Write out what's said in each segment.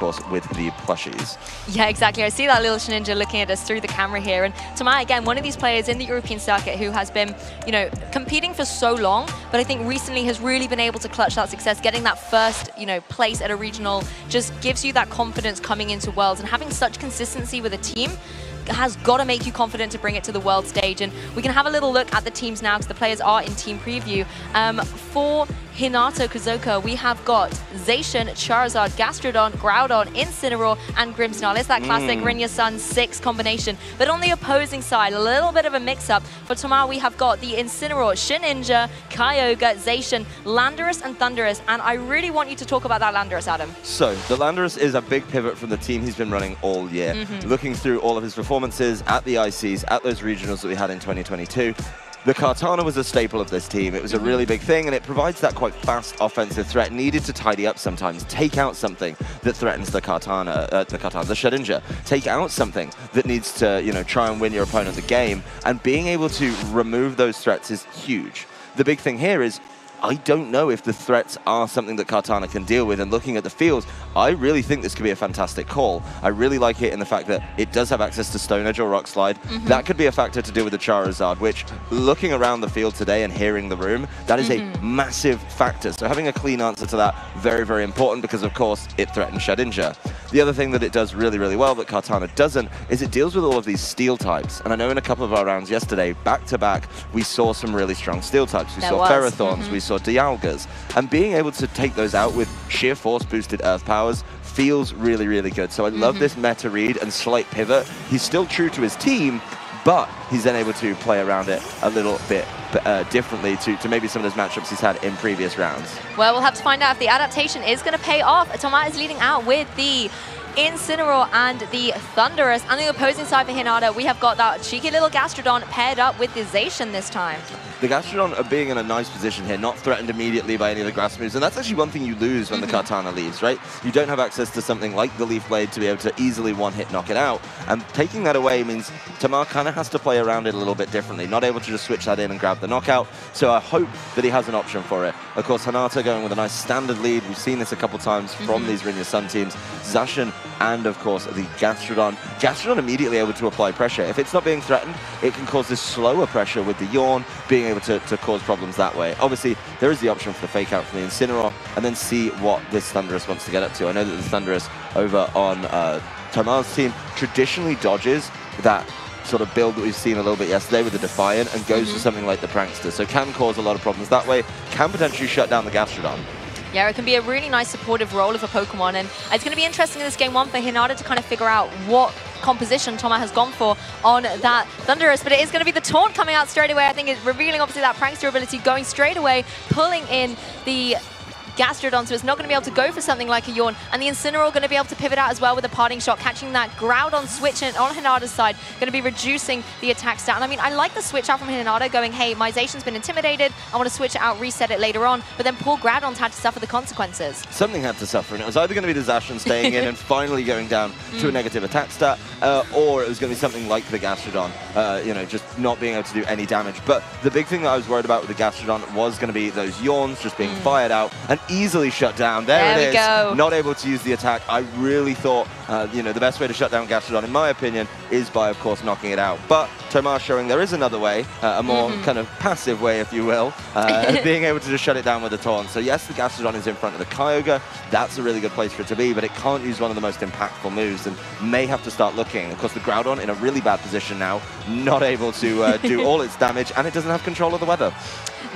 course, with the plushies. Yeah, exactly. I see that little Shedinja looking at us through the camera here. And Tamar, again, one of these players in the European circuit who has been, you know, competing for so long, but I think recently has really been able to clutch that success. Getting that first, you know, place at a regional just gives you that confidence coming into Worlds, and having such consistency with a team has got to make you confident to bring it to the world stage. And we can have a little look at the teams now because the players are in team preview. For Hinata, Kozuka, we have got Zacian, Charizard, Gastrodon, Groudon, Incineroar, and Grimmsnarl. It's that classic Rinja Sun 6 combination. But on the opposing side, a little bit of a mix-up. For Tamar, we have got the Incineroar, Shedinja, Kyogre, Zacian, Landorus, and Thundurus. And I really want you to talk about that Landorus, Adam. So, the Landorus is a big pivot from the team he's been running all year. Looking through all of his performances at the ICs, at those regionals that we had in 2022, the Kartana was a staple of this team. It was a really big thing, and it provides that quite fast offensive threat needed to tidy up sometimes. Take out something that threatens the Kartana, the Shedinja. Take out something that needs to, you know, try and win your opponent the game. And being able to remove those threats is huge. The big thing here is, I don't know if the threats are something that Kartana can deal with, and looking at the fields, I really think this could be a fantastic call. I really like it in the fact that it does have access to Stone Edge or Rock Slide. That could be a factor to deal with the Charizard, which, looking around the field today and hearing the room, that is a massive factor. So having a clean answer to that, very, very important, because of course, it threatens Shedinja. The other thing that it does really, really well that Kartana doesn't is it deals with all of these steel types. And I know in a couple of our rounds yesterday, back-to-back, we saw some really strong steel types. We saw Ferrothorns, we saw Dialgas. And being able to take those out with sheer force-boosted Earth powers feels really, really good. So I love this meta read and slight pivot. He's still true to his team, but he's then able to play around it a little bit differently to maybe some of those matchups he's had in previous rounds. Well, we'll have to find out if the adaptation is going to pay off. Tamar is leading out with the Incineroar and the Thundurus. On the opposing side for Hinata, we have got that cheeky little Gastrodon paired up with the Zacian this time. The Gastrodon are being in a nice position here, not threatened immediately by any of the grass moves, and that's actually one thing you lose when the Kartana leaves, right? You don't have access to something like the Leaf Blade to be able to easily one-hit knock it out, and taking that away means Tamar kind of has to play around it a little bit differently, not able to just switch that in and grab the knockout, so I hope that he has an option for it. Of course, Hinata going with a nice standard lead. We've seen this a couple times from these Rinja Sun teams. Zacian and, of course, the Gastrodon. Gastrodon immediately able to apply pressure. If it's not being threatened, it can cause this slower pressure with the Yawn, being able to cause problems that way. Obviously, there is the option for the fake out from the Incineroar, and then see what this Thundurus wants to get up to. I know that the Thundurus over on Tamar's team traditionally dodges that sort of build that we've seen a little bit yesterday with the Defiant and goes for something like the Prankster. So can cause a lot of problems that way, can potentially shut down the Gastrodon. Yeah, it can be a really nice supportive role of a Pokemon, and it's going to be interesting in this game one for Hinata to kind of figure out what composition Tamar has gone for on that Thundurus, but it is going to be the Taunt coming out straight away. I think it's revealing obviously that Prankster ability, going straight away, pulling in the Gastrodon, so it's not going to be able to go for something like a Yawn. And the Incineroar going to be able to pivot out as well with a parting shot, catching that Groudon switch in on Hinata's side, going to be reducing the attack stat. And I mean, I like the switch out from Hinata going, hey, my Zacian's been intimidated, I want to switch it out, reset it later on, but then poor Groudon's had to suffer the consequences. Something had to suffer, and it was either going to be the Zacian staying in and finally going down to a negative attack stat, or it was going to be something like the Gastrodon, you know, just not being able to do any damage. But the big thing that I was worried about with the Gastrodon was going to be those Yawns just being fired out and easily shut down. There it is. Go. Not able to use the attack. I really thought, you know, the best way to shut down Gastrodon, in my opinion, is by, of course, knocking it out. But Tamar showing there is another way, a more kind of passive way, if you will, being able to just shut it down with a Taunt. So yes, the Gastrodon is in front of the Kyogre. That's a really good place for it to be, but it can't use one of the most impactful moves and may have to start looking. Of course, the Groudon in a really bad position now, not able to do all its damage, and it doesn't have control of the weather.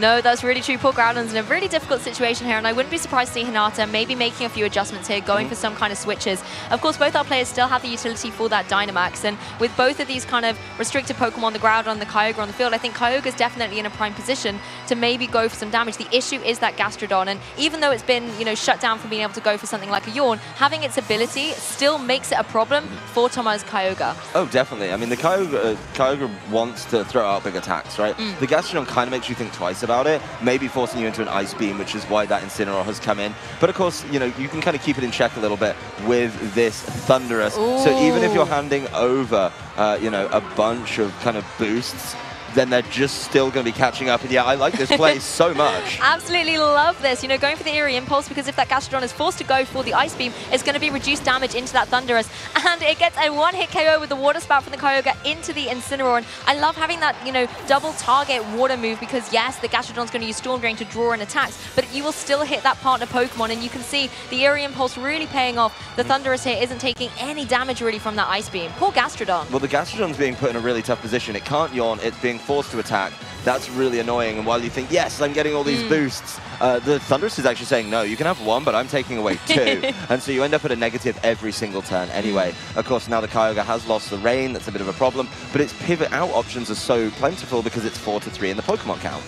No, that's really true. Poor Groudon's in a really difficult situation here, and I wouldn't be surprised to see Hinata maybe making a few adjustments here, going for some kind of switches. Of course, both our players still have the utility for that Dynamax, and with both of these kind of restricted Pokemon, the Groudon and the Kyogre on the field, I think Kyogre's definitely in a prime position to maybe go for some damage. The issue is that Gastrodon, and even though it's been, you know, shut down from being able to go for something like a Yawn, having its ability still makes it a problem for Tamar's Kyogre. Oh, definitely. I mean, the Kyogre wants to throw out big attacks, right? The Gastrodon kind of makes you think twice about it, maybe forcing you into an Ice Beam, which is why that Incineroar has come in. But of course, you know, you can kind of keep it in check a little bit with this Thundurus. So even if you're handing over, you know, a bunch of kind of boosts, then they're just still going to be catching up. And yeah, I like this play so much. Absolutely love this. You know, going for the Eerie Impulse, because if that Gastrodon is forced to go for the Ice Beam, it's going to be reduced damage into that Thunderous. And it gets a one-hit KO with the Water Spout from the Kyogre into the Incineroar. And I love having that, you know, double target water move, because yes, the Gastrodon's going to use Storm Drain to draw in attacks, but you will still hit that partner Pokemon. And you can see the Eerie Impulse really paying off. The Thunderous here isn't taking any damage really from that Ice Beam. Poor Gastrodon. Well, the Gastrodon's being put in a really tough position. It can't yawn. It's being forced to attack. That's really annoying. And while you think, yes, I'm getting all these boosts, the Thunderous is actually saying, no, you can have one, but I'm taking away two. And so you end up at a negative every single turn anyway. Of course, now the Kyogre has lost the rain. That's a bit of a problem. But its pivot out options are so plentiful because it's 4-3 in the Pokemon count.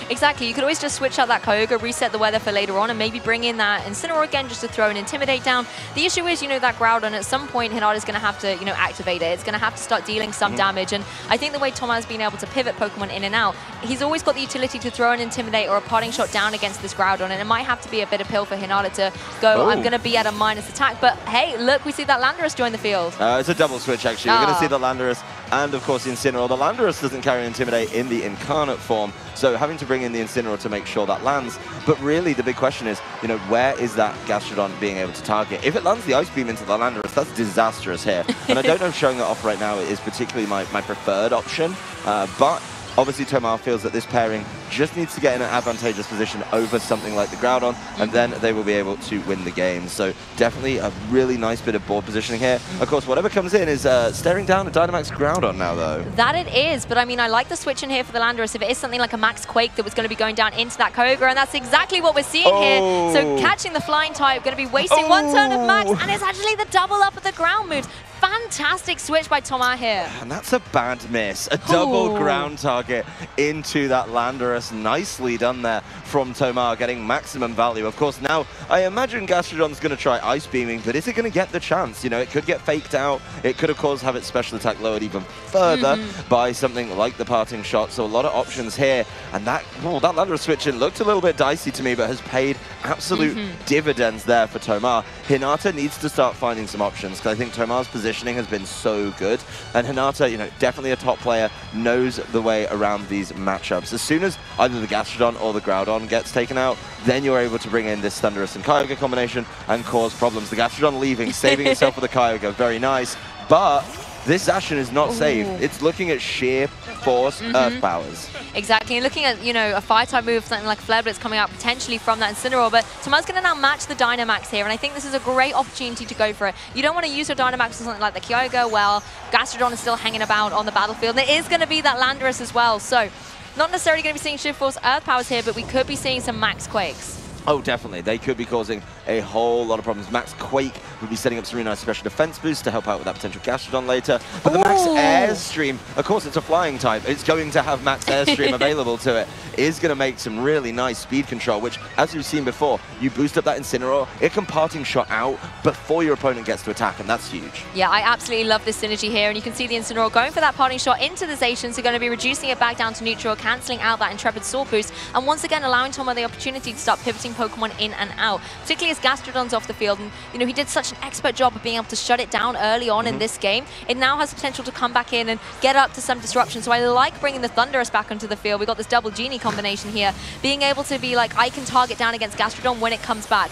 Exactly, you could always just switch out that Kyogre, reset the weather for later on, and maybe bring in that Incineroar again just to throw and Intimidate down. The issue is, you know, that Groudon, at some point, Hinata's going to have to, you know, activate it. It's going to have to start dealing some damage, and I think the way Tom has been able to pivot Pokemon in and out, he's always got the utility to throw an Intimidate or a Parting Shot down against this Groudon, and it might have to be a bitter pill for Hinata to go, I'm going to be at a minus attack, but hey, look, we see that Landorus join the field. It's a double switch, actually. We're going to see the Landorus and, of course, the Incineroar. The Landorus doesn't carry Intimidate in the Incarnate form, so having to bring in the Incineroar to make sure that lands. But really, the big question is, you know, where is that Gastrodon being able to target? If it lands the Ice Beam into the Landorus, that's disastrous here. And I don't know if showing that off right now is particularly my preferred option, but obviously Tomar feels that this pairing just needs to get in an advantageous position over something like the Groudon, and then they will be able to win the game. So definitely a really nice bit of board positioning here. Of course, whatever comes in is staring down a Dynamax Groudon now, though. That it is, but I mean, I like the switch in here for the Landorus. If it is something like a Max Quake that was going to be going down into that Kyogre, and that's exactly what we're seeing here. So catching the Flying type, going to be wasting one turn of Max, and it's actually the double up of the ground moves. Fantastic switch by Tomar here. And that's a bad miss. A double ground target into that Landorus. Nicely done there from Tomar, getting maximum value. Of course, now I imagine Gastrodon's going to try Ice Beaming, but is it going to get the chance? You know, it could get faked out. It could, of course, have its special attack lowered even further by something like the Parting Shot. So a lot of options here. And that Landorus switch in looked a little bit dicey to me, but has paid absolute dividends there for Tomar. Hinata needs to start finding some options, because I think Tomar's positioning has been so good. And Hinata, you know, definitely a top player, knows the way around these matchups. As soon as either the Gastrodon or the Groudon gets taken out, then you're able to bring in this Thunderous and Kyogre combination and cause problems. The Gastrodon leaving, saving itself with the Kyogre, very nice. But this Zacian is not safe. It's looking at sheer force Earth powers. Exactly, and looking at, you know, a Fire-type move, something like Flare Blitz coming out potentially from that Incineroar, but Tomar's going to now match the Dynamax here, and I think this is a great opportunity to go for it. You don't want to use your Dynamax for something like the Kyogre. Well, Gastrodon is still hanging about on the battlefield, and it is going to be that Landorus as well, so not necessarily going to be seeing Shift Force Earth powers here, but we could be seeing some Max Quakes. Oh, definitely. They could be causing a whole lot of problems. Max Quake would be setting up some really nice special defense boosts to help out with that potential Gastrodon later. But the Max Airstream, of course, it's a flying type. It's going to have Max Airstream available to it. Is going to make some really nice speed control, which, as we've seen before, you boost up that Incineroar, it can Parting Shot out before your opponent gets to attack, and that's huge. Yeah, I absolutely love this synergy here, and you can see the Incineroar going for that Parting Shot into the Zacian, so going to be reducing it back down to neutral, cancelling out that Intrepid Sword boost, and once again allowing Tomar the opportunity to start pivoting Pokemon in and out, particularly as Gastrodon's off the field. And, you know, he did such an expert job of being able to shut it down early on in this game. It now has the potential to come back in and get up to some disruption. So I like bringing the Thunderous back onto the field. We got this double Genie combination here, being able to be like, I can target down against Gastrodon when it comes back.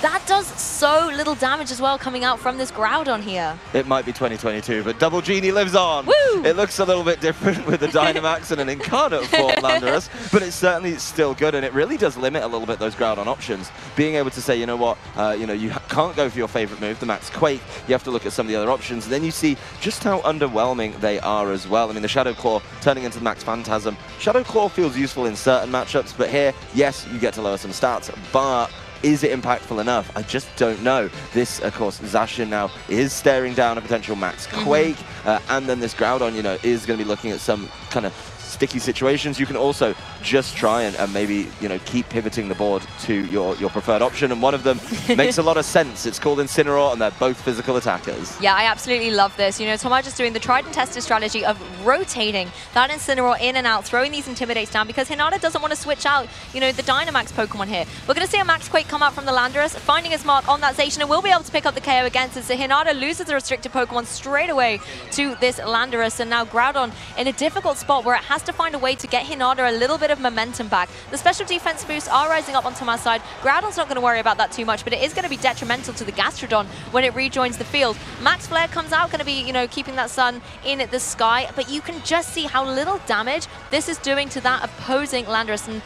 That does so little damage as well coming out from this Groudon here. It might be 2022, but Double Genie lives on. Woo! It looks a little bit different with the Dynamax and an Incarnate form Landorus, but it's certainly still good, and it really does limit a little bit those Groudon options. Being able to say, you know what, you can't go for your favorite move, the Max Quake. You have to look at some of the other options, and then you see just how underwhelming they are as well. I mean, the Shadow Claw turning into the Max Phantasm. Shadow Claw feels useful in certain matchups, but here, yes, you get to lower some stats, but is it impactful enough? I just don't know. This, of course, Zacian now is staring down a potential Max Quake, and then this Groudon, you know, is going to be looking at some kind of sticky situations. You can also just try and maybe, you know, keep pivoting the board to your preferred option, and one of them makes a lot of sense. It's called Incineroar, and they're both physical attackers. Yeah, I absolutely love this. You know, Tomar just doing the tried and tested strategy of rotating that Incineroar in and out, throwing these Intimidates down, because Hinata doesn't want to switch out, you know, the Dynamax Pokemon here. We're going to see a Max Quake come out from the Landorus, finding his mark on that Zacian, and will be able to pick up the KO against it. So Hinata loses the restricted Pokemon straight away to this Landorus, and now Groudon in a difficult spot where it has to find a way to get Hinata a little bit of momentum back. The special defense boosts are rising up on Toma's side. Groudon's not going to worry about that too much, but it is going to be detrimental to the Gastrodon when it rejoins the field. Max Flare comes out, going to be, keeping that sun in the sky, but you can just see how little damage this is doing to that opposing Landorus. And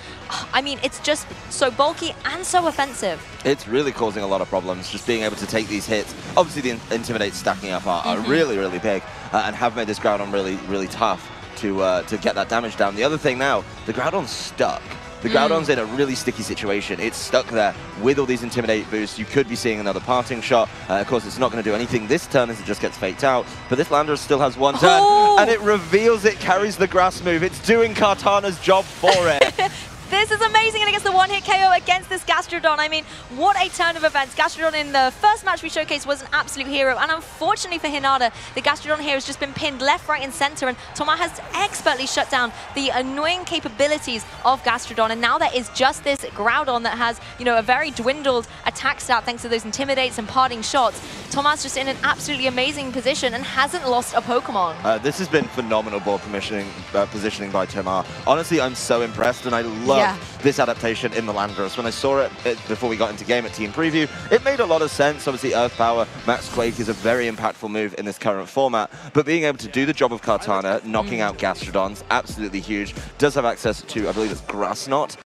I mean, it's just so bulky and so offensive. It's really causing a lot of problems, just being able to take these hits. Obviously, the Intimidate stacking up are really, really big and have made this Groudon really, really tough to get that damage down. The other thing now, the Groudon's stuck. The Groudon's in a really sticky situation. It's stuck there with all these Intimidate boosts. You could be seeing another parting shot. Of course, it's not going to do anything this turn as it just gets faked out. But this Landorus still has one turn, and it reveals it carries the grass move. It's doing Kartana's job for it. This is amazing, and it gets the one-hit KO against this Gastrodon. I mean, what a turn of events. Gastrodon in the first match we showcased was an absolute hero, and unfortunately for Hinata, the Gastrodon here has just been pinned left, right, and center, and Toma has expertly shut down the annoying capabilities of Gastrodon, and now there is just this Groudon that has, a very dwindled attack stat thanks to those Intimidates and parting shots. Toma's just in an absolutely amazing position and hasn't lost a Pokemon. This has been phenomenal board positioning by Toma. Honestly, I'm so impressed, and I love this adaptation in the Landorus. When I saw it before we got into game at Team Preview, it made a lot of sense. Obviously, Earth Power, Max Quake is a very impactful move in this current format, but being able to do the job of Kartana, knocking out Gastrodons, absolutely huge. Does have access to, I believe it's Grass Knot,